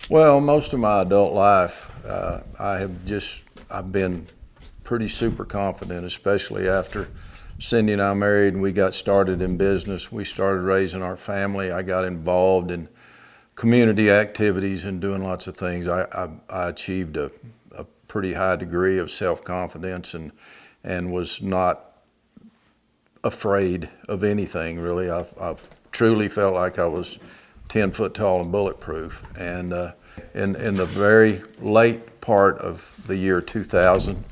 Well, most of my adult life, I've been pretty super confident, especially after Cindy and I married and we got started in business. We started raising our family. I got involved in community activities and doing lots of things. I achieved a pretty high degree of self-confidence and was not afraid of anything, really. I've truly felt like I was 10 foot tall and bulletproof. And in the very late part of the year 2000,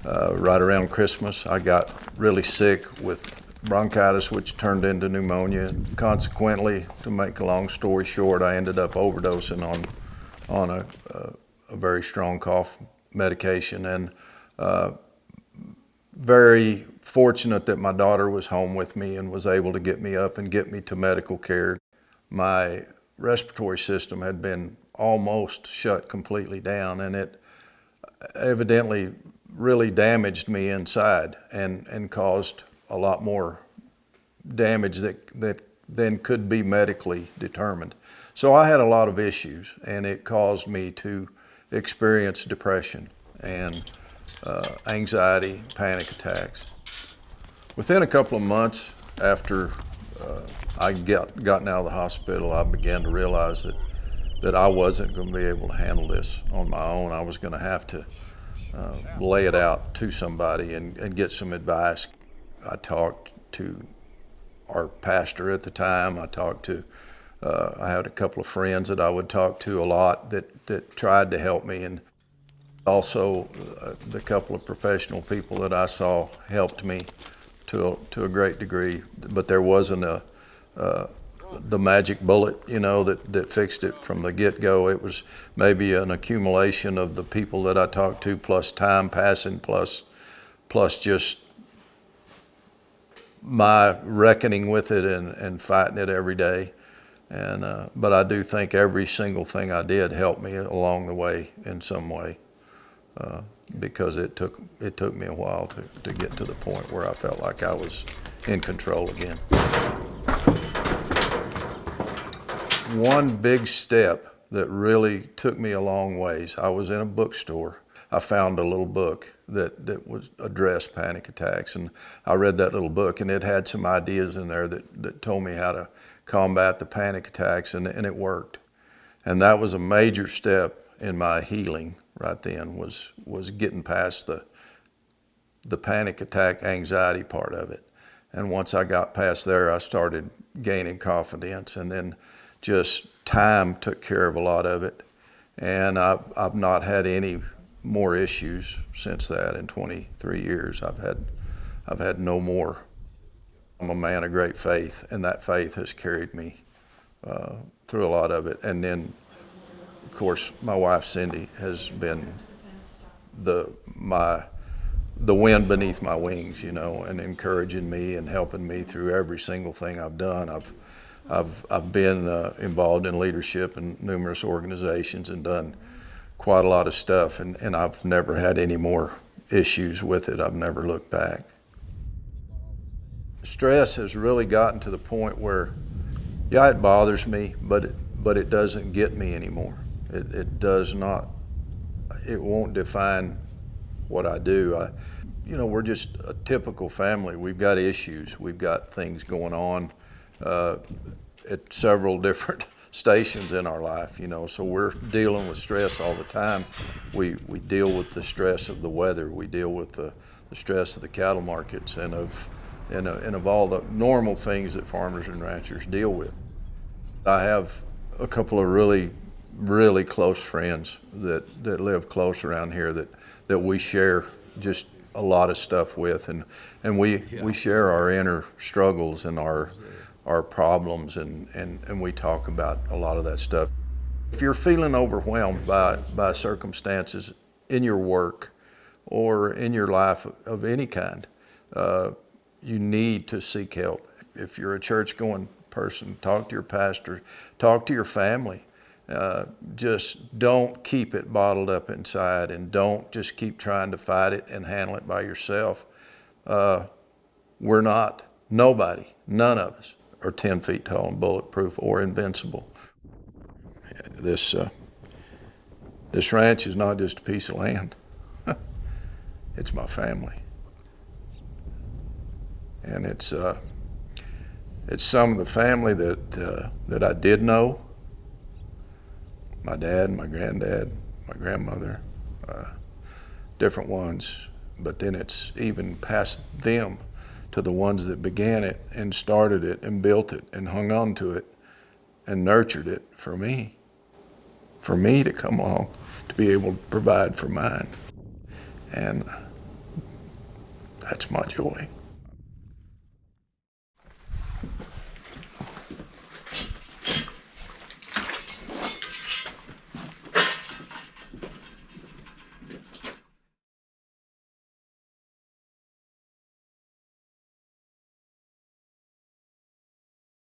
right around Christmas, I got really sick with bronchitis, which turned into pneumonia. And consequently, to make a long story short, I ended up overdosing on a very strong cough medication. And very fortunate that my daughter was home with me and was able to get me up and get me to medical care. My respiratory system had been almost shut completely down, and it evidently really damaged me inside and caused a lot more damage that then could be medically determined. So I had a lot of issues, and it caused me to experience depression and anxiety, panic attacks. Within a couple of months after I gotten out of the hospital, I began to realize that I wasn't going to be able to handle this on my own. I was going to have to lay it out to somebody and get some advice. I talked to our pastor at the time. I had a couple of friends that I would talk to a lot that tried to help me, and also the couple of professional people that I saw helped me to a great degree. But there wasn't the magic bullet, that fixed it from the get-go. It was maybe an accumulation of the people that I talked to, plus time passing, plus just my reckoning with it and fighting it every day. But I do think every single thing I did helped me along the way in some way, because it took me a while to get to the point where I felt like I was in control again. One big step that really took me a long ways, I was in a bookstore. I found a little book that was addressed panic attacks, and I read that little book, and it had some ideas in there that told me how to combat the panic attacks, and it worked. And that was a major step in my healing right then, was getting past the panic attack anxiety part of it. And once I got past there, I started gaining confidence, and then just time took care of a lot of it. And I've not had any more issues since that. In 23 years, I've had no more. I'm a man of great faith, and that faith has carried me through a lot of it. And then, of course, my wife Cindy has been the wind beneath my wings, and encouraging me and helping me through every single thing I've done. I've been involved in leadership in numerous organizations and done quite a lot of stuff, and I've never had any more issues with it. I've never looked back. Stress has really gotten to the point where, yeah, it bothers me, but it doesn't get me anymore. It does not. It won't define what I do. We're just a typical family. We've got issues. We've got things going on at several different stations in our life, so we're dealing with stress all the time. We deal with the stress of the weather. We deal with the stress of the cattle markets and of all the normal things that farmers and ranchers deal with. I have a couple of really, really close friends that live close around here that we share just a lot of stuff with, and we share our inner struggles and our problems, and we talk about a lot of that stuff. If you're feeling overwhelmed by circumstances in your work or in your life of any kind, you need to seek help. If you're a church-going person, talk to your pastor, talk to your family. Just don't keep it bottled up inside, and don't just keep trying to fight it and handle it by yourself. Nobody, none of us are 10 feet tall and bulletproof or invincible. This This ranch is not just a piece of land. It's my family. And it's some of the family that I did know. My dad, my granddad, my grandmother, different ones. But then it's even past them to the ones that began it and started it and built it and hung on to it and nurtured it for me to come along, to be able to provide for mine. And that's my joy.